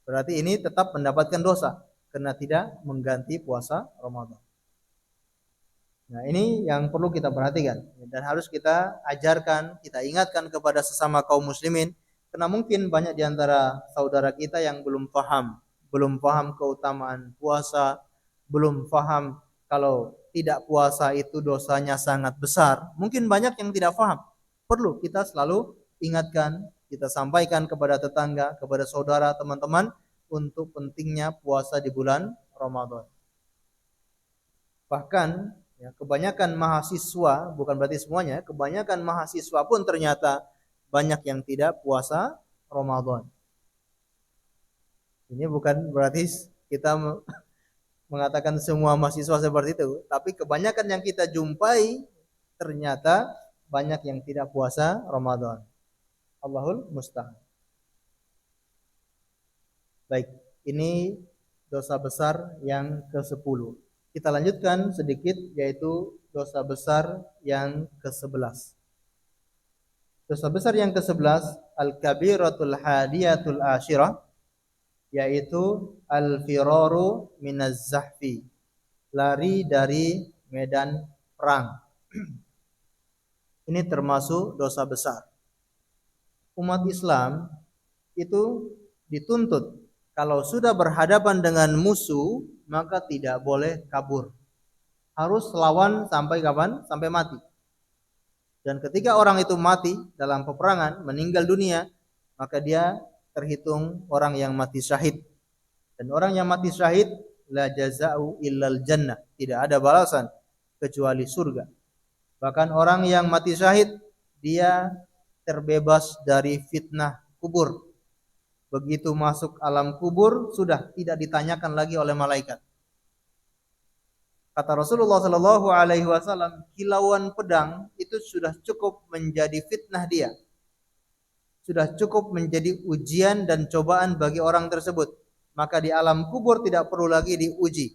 Berarti ini tetap mendapatkan dosa karena tidak mengganti puasa Ramadan. Nah, ini yang perlu kita perhatikan dan harus kita ajarkan, kita ingatkan kepada sesama kaum muslimin, karena mungkin banyak di antara saudara kita yang belum paham belum paham keutamaan puasa, belum paham kalau tidak puasa itu dosanya sangat besar. Mungkin banyak yang tidak paham. Perlu kita selalu ingatkan, kita sampaikan kepada tetangga, kepada saudara, teman-teman untuk pentingnya puasa di bulan Ramadan. Bahkan ya, kebanyakan mahasiswa, bukan berarti semuanya, kebanyakan mahasiswa pun ternyata banyak yang tidak puasa Ramadan. Ini bukan berarti kita mengatakan semua mahasiswa seperti itu, tapi kebanyakan yang kita jumpai ternyata banyak yang tidak puasa Ramadan. Allahul musta'an. Baik, ini dosa besar yang ke-10. Kita lanjutkan sedikit, yaitu dosa besar yang ke-11. Dosa besar yang ke-11, al-kabiratul hadiyatul asyirah, yaitu al-firaru minaz zahfi, lari dari medan perang. Ini termasuk dosa besar. Umat Islam itu dituntut kalau sudah berhadapan dengan musuh, maka tidak boleh kabur. Harus lawan sampai kapan? Sampai mati. Dan ketika orang itu mati dalam peperangan, meninggal dunia, maka dia terhitung orang yang mati syahid. Dan orang yang mati syahid, la jaza'u illal jannah. Tidak ada balasan kecuali surga. Bahkan orang yang mati syahid, dia terbebas dari fitnah kubur. Begitu masuk alam kubur, sudah tidak ditanyakan lagi oleh malaikat. Kata Rasulullah Sallallahu Alaihi Wasallam, kilauan pedang itu sudah cukup menjadi fitnah dia, sudah cukup menjadi ujian dan cobaan bagi orang tersebut. Maka di alam kubur tidak perlu lagi diuji,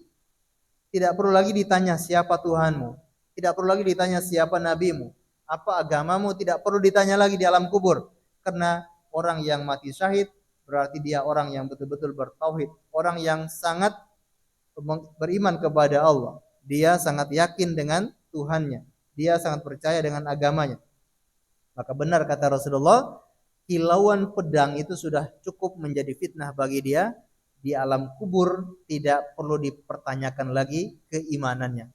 tidak perlu lagi ditanya siapa Tuhanmu, tidak perlu lagi ditanya siapa nabimu, apa agamamu, tidak perlu ditanya lagi di alam kubur. Karena orang yang mati syahid berarti dia orang yang betul-betul bertauhid, orang yang sangat beriman kepada Allah. Dia sangat yakin dengan Tuhannya, dia sangat percaya dengan agamanya. Maka benar kata Rasulullah, kilauan pedang itu sudah cukup menjadi fitnah bagi dia. Di alam kubur tidak perlu dipertanyakan lagi keimanannya.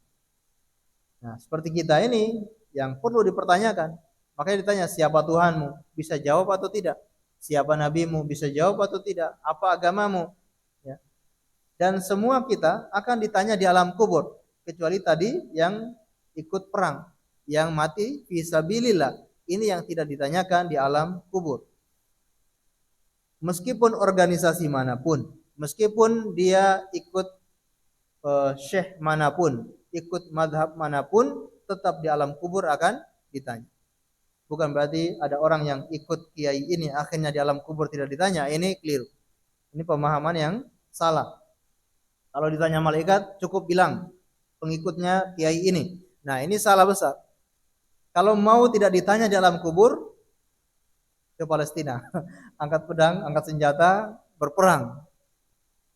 Nah, seperti kita ini yang perlu dipertanyakan. Makanya ditanya siapa Tuhanmu, bisa jawab atau tidak? Siapa nabimu, bisa jawab atau tidak? Apa agamamu? Ya. Dan semua kita akan ditanya di alam kubur, kecuali tadi yang ikut perang, yang mati fisabilillah. Ini yang tidak ditanyakan di alam kubur. Meskipun organisasi manapun, meskipun dia ikut syekh manapun, ikut madhab manapun, tetap di alam kubur akan ditanya. Bukan berarti ada orang yang ikut kiai ini akhirnya di alam kubur tidak ditanya. Ini keliru. Ini pemahaman yang salah. Kalau ditanya malaikat cukup bilang pengikutnya kiai ini. Nah, ini salah besar. Kalau mau tidak ditanya di alam kubur, ke Palestina, angkat pedang, angkat senjata, berperang.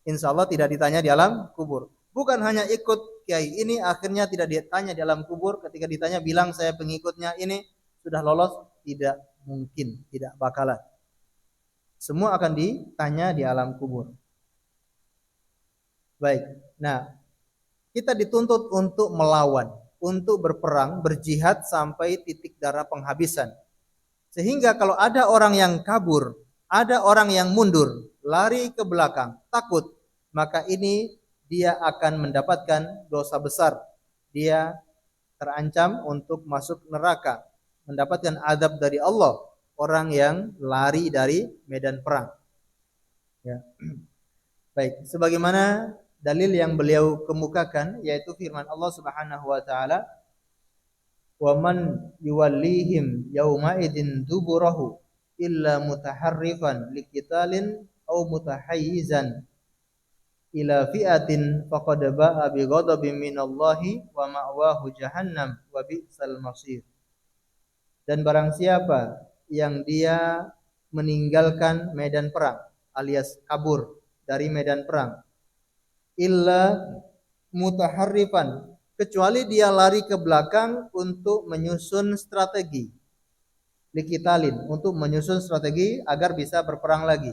Insya Allah tidak ditanya di alam kubur. Bukan hanya ikut kiai ini akhirnya tidak ditanya di alam kubur. Ketika ditanya bilang saya pengikutnya ini, sudah lolos, tidak mungkin, tidak bakalan. Semua akan ditanya di alam kubur. Baik. Nah, kita dituntut untuk melawan, untuk berperang, berjihad sampai titik darah penghabisan. Sehingga kalau ada orang yang kabur, ada orang yang mundur, lari ke belakang, takut, maka ini dia akan mendapatkan dosa besar. Dia terancam untuk masuk neraka, mendapatkan azab dari Allah, orang yang lari dari medan perang. Ya. Baik, sebagaimana dalil yang beliau kemukakan yaitu firman Allah Subhanahu wa taala, "Wa man yuwallihim yauma idzin duburahu illa mutaharrifan liqitalin aw mutahayyizan ila fi'atin faqad ba'a bi ghadabin minallahi wa ma'wahu jahannam wa bi'sal masir." Dan barang siapa yang dia meninggalkan medan perang alias kabur dari medan perang, illa mutaharrifan, kecuali dia lari ke belakang untuk menyusun strategi, likitalin, untuk menyusun strategi agar bisa berperang lagi,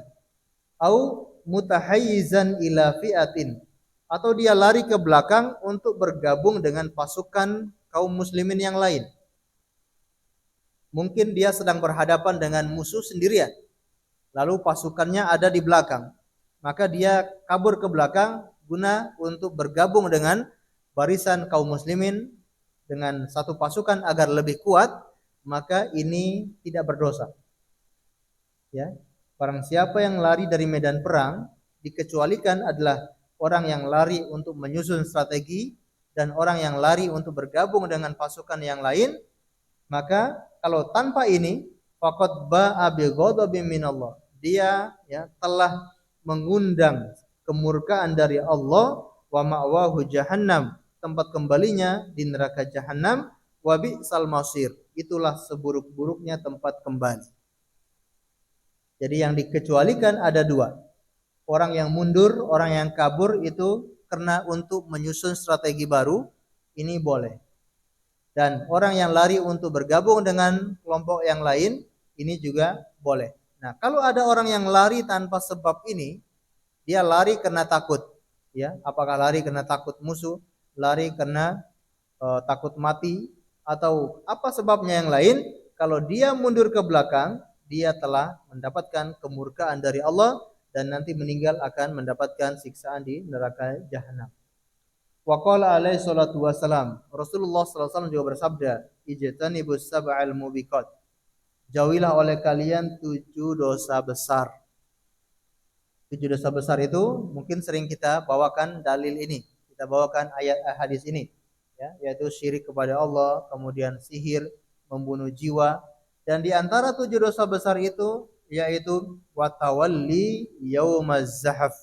au mutahayyizan ila fi'atin, atau dia lari ke belakang untuk bergabung dengan pasukan kaum muslimin yang lain. Mungkin dia sedang berhadapan dengan musuh sendirian, lalu pasukannya ada di belakang. Maka dia kabur ke belakang guna untuk bergabung dengan barisan kaum muslimin dengan satu pasukan agar lebih kuat, maka ini tidak berdosa. Ya, barang siapa yang lari dari medan perang, dikecualikan adalah orang yang lari untuk menyusun strategi dan orang yang lari untuk bergabung dengan pasukan yang lain. Maka kalau tanpa ini, faqad ba'a bi ghadabin minallah. Dia ya telah mengundang kemurkaan dari Allah, wa ma'wahu jahannam, tempat kembalinya di neraka jahanam, wa bi'sal masir, itulah seburuk-buruknya tempat kembali. Jadi yang dikecualikan ada dua. Orang yang mundur, orang yang kabur itu karena untuk menyusun strategi baru, ini boleh. Dan orang yang lari untuk bergabung dengan kelompok yang lain, ini juga boleh. Nah, kalau ada orang yang lari tanpa sebab ini, dia lari karena takut. Ya, apakah lari karena takut musuh, lari karena takut mati, atau apa sebabnya yang lain? Kalau dia mundur ke belakang, dia telah mendapatkan kemurkaan dari Allah dan nanti meninggal akan mendapatkan siksaan di neraka jahanam. Wa qala alaihi salatu wasalam, Rasulullah sallallahu alaihi wasallam juga bersabda, ijtanibus sab'al mubiqat. Jauhilah oleh kalian 7 dosa besar. 7 dosa besar itu mungkin sering kita bawakan dalil ini. Kita bawakan ayat hadis ini, ya, yaitu syirik kepada Allah, kemudian sihir, membunuh jiwa, dan di antara 7 dosa besar itu yaitu watawalli yaumaz zahaf,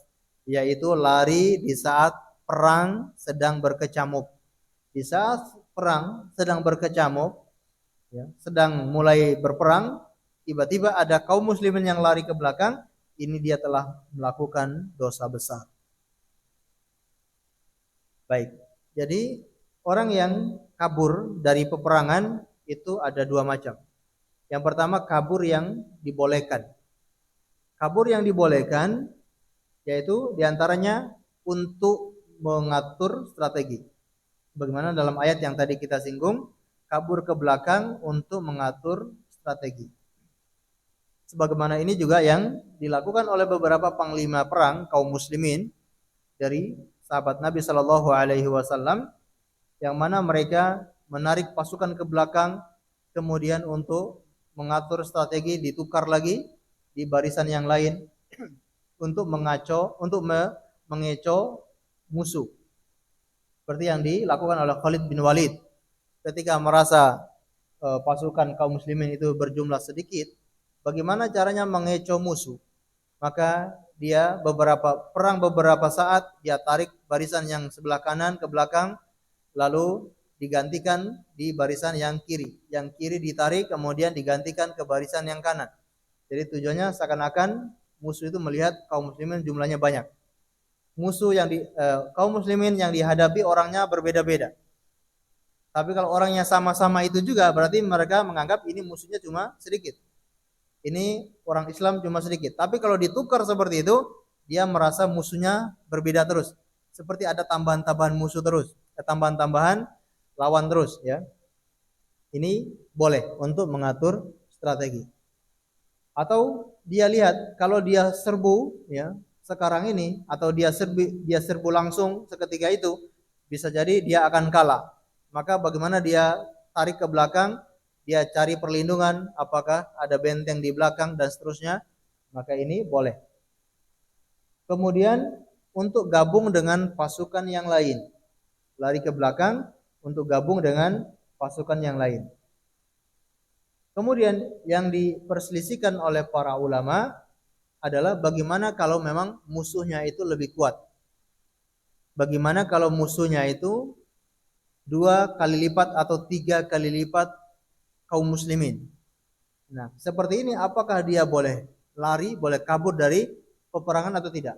yaitu lari di saat perang sedang berkecamuk. Di saat perang sedang berkecamuk, ya, sedang mulai berperang, tiba-tiba ada kaum muslimin yang lari ke belakang, ini dia telah melakukan dosa besar. Baik, jadi orang yang kabur dari peperangan itu ada dua macam. Yang pertama, kabur yang dibolehkan. Kabur yang dibolehkan yaitu diantaranya untuk mengatur strategi. Bagaimana dalam ayat yang tadi kita singgung, kabur ke belakang untuk mengatur strategi. Sebagaimana ini juga yang dilakukan oleh beberapa panglima perang kaum muslimin dari sahabat Nabi Shallallahu Alaihi Wasallam, yang mana mereka menarik pasukan ke belakang, kemudian untuk mengatur strategi, ditukar lagi di barisan yang lain untuk mengecoh musuh. Seperti yang dilakukan oleh Khalid bin Walid ketika merasa pasukan kaum muslimin itu berjumlah sedikit, bagaimana caranya mengecoh musuh? Maka dia beberapa saat dia tarik barisan yang sebelah kanan ke belakang, lalu digantikan di barisan yang kiri. Yang kiri ditarik kemudian digantikan ke barisan yang kanan. Jadi tujuannya seakan-akan musuh itu melihat kaum muslimin jumlahnya banyak. Kaum muslimin yang dihadapi orangnya berbeda-beda. Tapi kalau orangnya sama-sama itu juga, berarti mereka menganggap ini musuhnya cuma sedikit. Ini orang Islam cuma sedikit. Tapi kalau ditukar seperti itu, dia merasa musuhnya berbeda terus. Seperti ada tambahan-tambahan musuh terus, tambahan-tambahan lawan terus, ya. Ini boleh untuk mengatur strategi. Atau dia lihat kalau dia serbu, ya, sekarang ini, atau dia serbu langsung seketika itu, bisa jadi dia akan kalah. Maka bagaimana dia tarik ke belakang, dia cari perlindungan, apakah ada benteng di belakang dan seterusnya, maka ini boleh. Kemudian untuk gabung dengan pasukan yang lain, lari ke belakang untuk gabung dengan pasukan yang lain. Kemudian yang diperselisihkan oleh para ulama adalah bagaimana kalau memang musuhnya itu lebih kuat. Bagaimana kalau musuhnya itu 2 kali lipat atau 3 kali lipat kaum muslimin. Nah, seperti ini apakah dia boleh lari, boleh kabur dari peperangan atau tidak?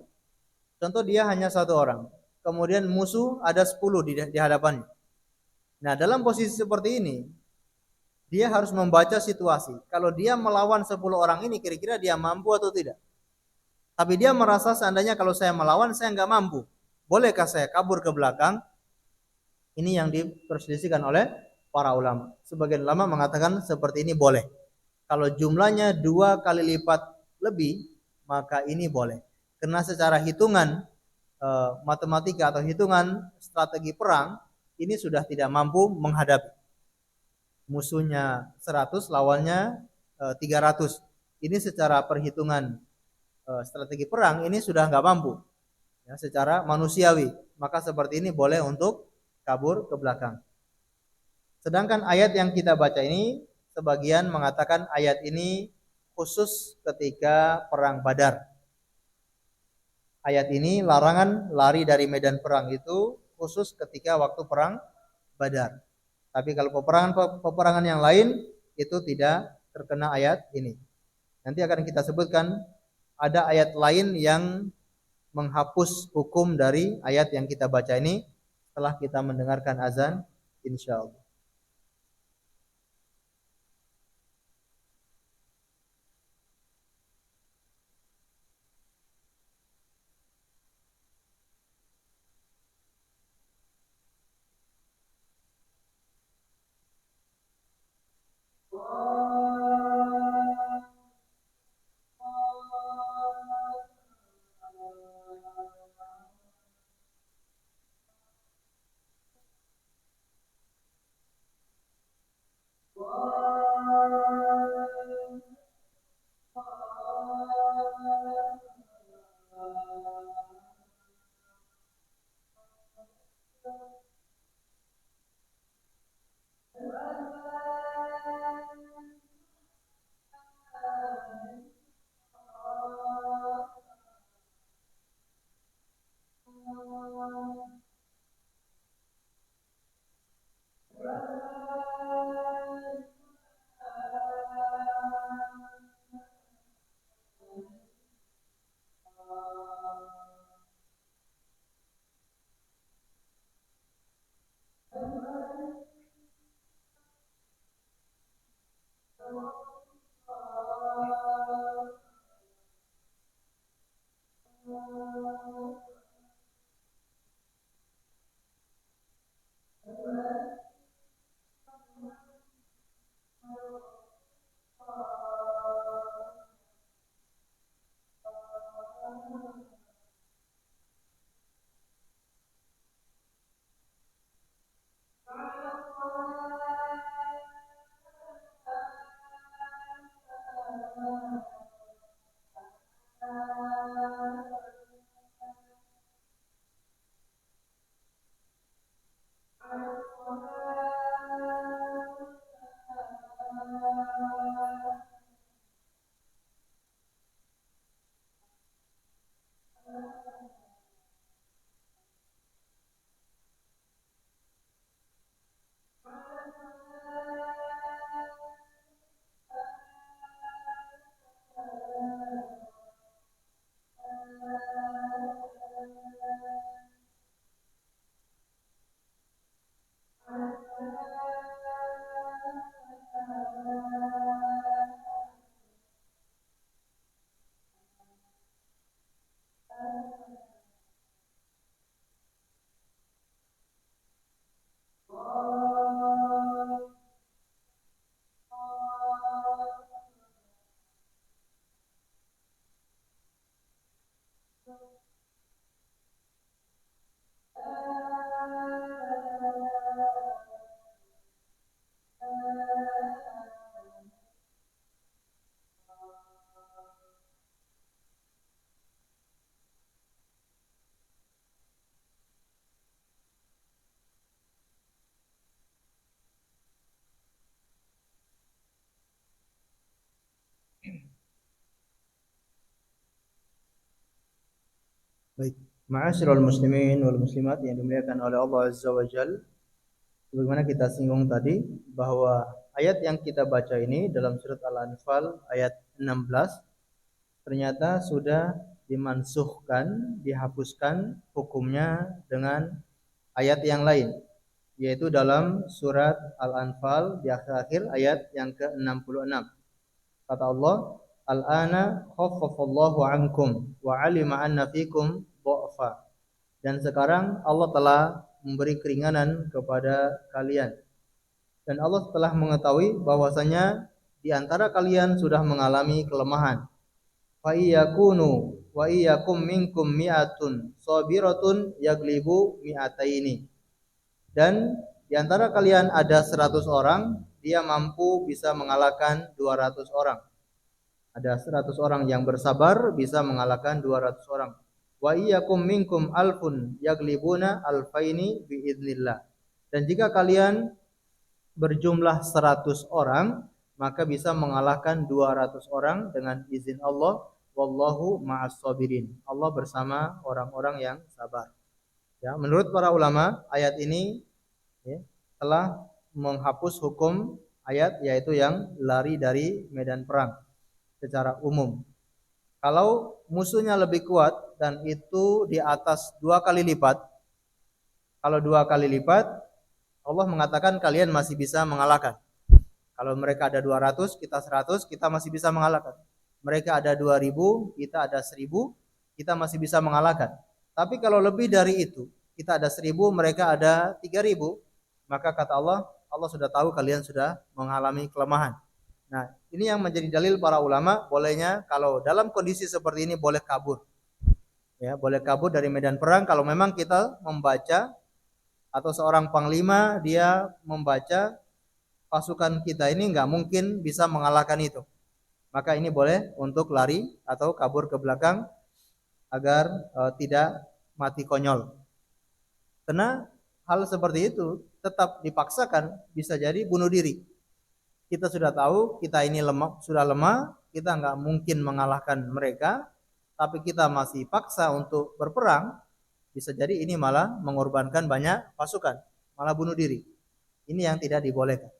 Contoh dia hanya 1 orang, kemudian musuh ada 10 di hadapannya. Nah, dalam posisi seperti ini, dia harus membaca situasi. Kalau dia melawan 10 orang ini, kira-kira dia mampu atau tidak? Tapi dia merasa seandainya kalau saya melawan saya nggak mampu. Bolehkah saya kabur ke belakang? Ini yang diperselisihkan oleh para ulama. Sebagian ulama mengatakan seperti ini boleh. Kalau jumlahnya 2 kali lipat lebih, maka ini boleh. Karena secara hitungan matematika atau hitungan strategi perang, ini sudah tidak mampu menghadapi. Musuhnya 100, lawannya 300. Ini secara perhitungan strategi perang ini sudah nggak mampu, ya, secara manusiawi. Maka seperti ini boleh untuk kabur ke belakang. Sedangkan ayat yang kita baca ini, sebagian mengatakan ayat ini khusus ketika perang Badar. Ayat ini larangan lari dari medan perang itu khusus ketika waktu perang Badar. Tapi kalau peperangan yang lain itu tidak terkena ayat ini. Nanti akan kita sebutkan ada ayat lain yang menghapus hukum dari ayat yang kita baca ini setelah kita mendengarkan azan, insyaallah. Baik, ma'asyiral muslimin wal muslimat yang dimuliakan oleh Allah Azza wa Jalla. Sebagaimana kita singgung tadi bahwa ayat yang kita baca ini dalam surat Al-Anfal ayat 16 ternyata sudah dimansuhkan, dihapuskan hukumnya dengan ayat yang lain, yaitu dalam surat Al-Anfal di akhir ayat yang ke-66. Kata Allah, Al-ana khaffafallahu ankum wa 'alima anna fikum dha'fa. Dan sekarang Allah telah memberi keringanan kepada kalian. Dan Allah telah mengetahui bahwasanya di antara kalian sudah mengalami kelemahan. Fa iyakunu wa iyakum minkum mi'atun sabiratun yaglibu mi'ataini. Dan di antara kalian ada 100 orang, dia mampu bisa mengalahkan 200 orang. Ada 100 orang yang bersabar bisa mengalahkan 200 orang. Wa iyyakum minkum alfun yaglibuna alfaini biidznillah. Dan jika kalian berjumlah 100 orang, maka bisa mengalahkan 200 orang dengan izin Allah. Wallahu ma'as sabirin. Allah bersama orang-orang yang sabar. Ya, menurut para ulama, ayat ini ya, telah menghapus hukum ayat yaitu yang lari dari medan perang secara umum. Kalau musuhnya lebih kuat dan itu di atas 2 kali lipat, kalau 2 kali lipat, Allah mengatakan kalian masih bisa mengalahkan. Kalau mereka ada 200, kita 100, kita masih bisa mengalahkan. Mereka ada 2000, kita ada 1000, kita masih bisa mengalahkan. Tapi kalau lebih dari itu, kita ada 1000, mereka ada 3000, maka kata Allah, Allah sudah tahu kalian sudah mengalami kelemahan. Nah, ini yang menjadi dalil para ulama, bolehnya kalau dalam kondisi seperti ini boleh kabur. Ya, boleh kabur dari medan perang kalau memang kita membaca atau seorang panglima dia membaca pasukan kita ini nggak mungkin bisa mengalahkan itu. Maka ini boleh untuk lari atau kabur ke belakang agar tidak mati konyol. Karena hal seperti itu tetap dipaksakan bisa jadi bunuh diri. Kita sudah tahu kita ini sudah lemah, kita nggak mungkin mengalahkan mereka, tapi kita masih paksa untuk berperang, bisa jadi ini malah mengorbankan banyak pasukan, malah bunuh diri. Ini yang tidak dibolehkan.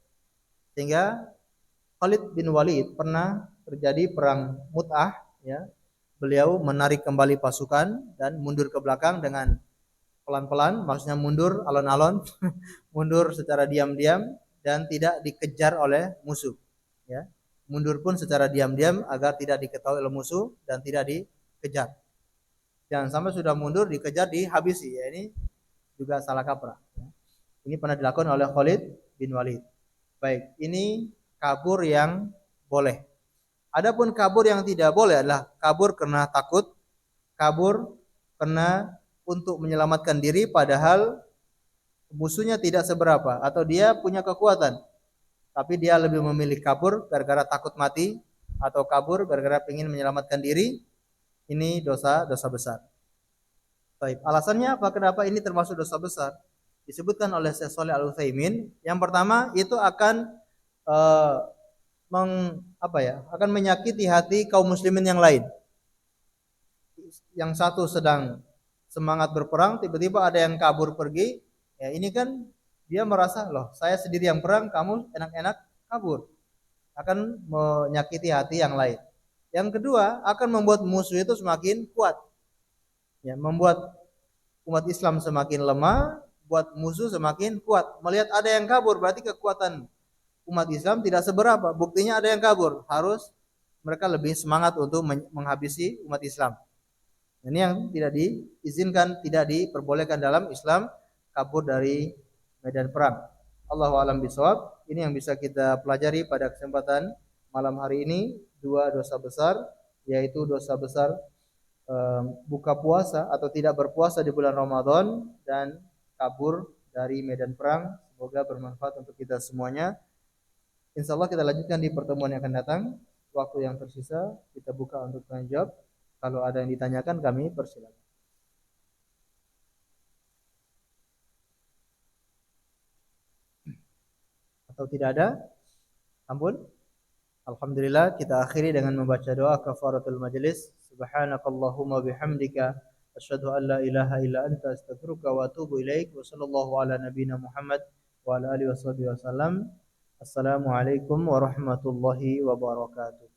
Sehingga Khalid bin Walid pernah terjadi perang Mut'ah, ya. Beliau menarik kembali pasukan dan mundur ke belakang dengan pelan-pelan, maksudnya mundur alon-alon, mundur secara diam-diam dan tidak dikejar oleh musuh, ya. Mundur pun secara diam-diam agar tidak diketahui oleh musuh dan tidak dikejar. Jangan sampai sudah mundur dikejar dihabisi, ya, ini juga salah kaprah. Ini pernah dilakukan oleh Khalid bin Walid. Baik, ini kabur yang boleh. Adapun kabur yang tidak boleh adalah kabur karena takut, kabur karena untuk menyelamatkan diri padahal musuhnya tidak seberapa atau dia punya kekuatan tapi dia lebih memilih kabur gara-gara takut mati atau kabur gara-gara ingin menyelamatkan diri. Ini dosa besar. Baik, alasannya apa kenapa ini termasuk dosa besar? Disebutkan oleh Syekh Shalih Al-Utsaimin, yang pertama itu akan akan menyakiti hati kaum muslimin yang lain. Yang satu sedang semangat berperang, tiba-tiba ada yang kabur pergi. Ya, ini kan dia merasa, loh, saya sendiri yang perang, kamu enak-enak kabur. Akan menyakiti hati yang lain. Yang kedua, akan membuat musuh itu semakin kuat. Ya, membuat umat Islam semakin lemah, buat musuh semakin kuat. Melihat ada yang kabur, berarti kekuatan umat Islam tidak seberapa. Buktinya ada yang kabur, harus mereka lebih semangat untuk menghabisi umat Islam. Ini yang tidak diizinkan, tidak diperbolehkan dalam Islam, kabur dari medan perang. Allahu a'lam bishawab. Ini yang bisa kita pelajari pada kesempatan malam hari ini. 2 dosa besar, yaitu dosa besar buka puasa atau tidak berpuasa di bulan Ramadan dan kabur dari medan perang. Semoga bermanfaat untuk kita semuanya. Insya Allah kita lanjutkan di pertemuan yang akan datang. Waktu yang tersisa kita buka untuk tanya jawab. Kalau ada yang ditanyakan kami persilakan. Atau tidak ada? Ampun. Alhamdulillah, kita akhiri dengan membaca doa kafaratul majlis. Subhanakallahumma bihamdika asyhadu an la ilaha illa anta astaghfiruka wa atubu ilaik. Wa sallallahu ala nabiyyina Muhammad wa ala alihi wasallam. Assalamualaikum warahmatullahi wabarakatuh.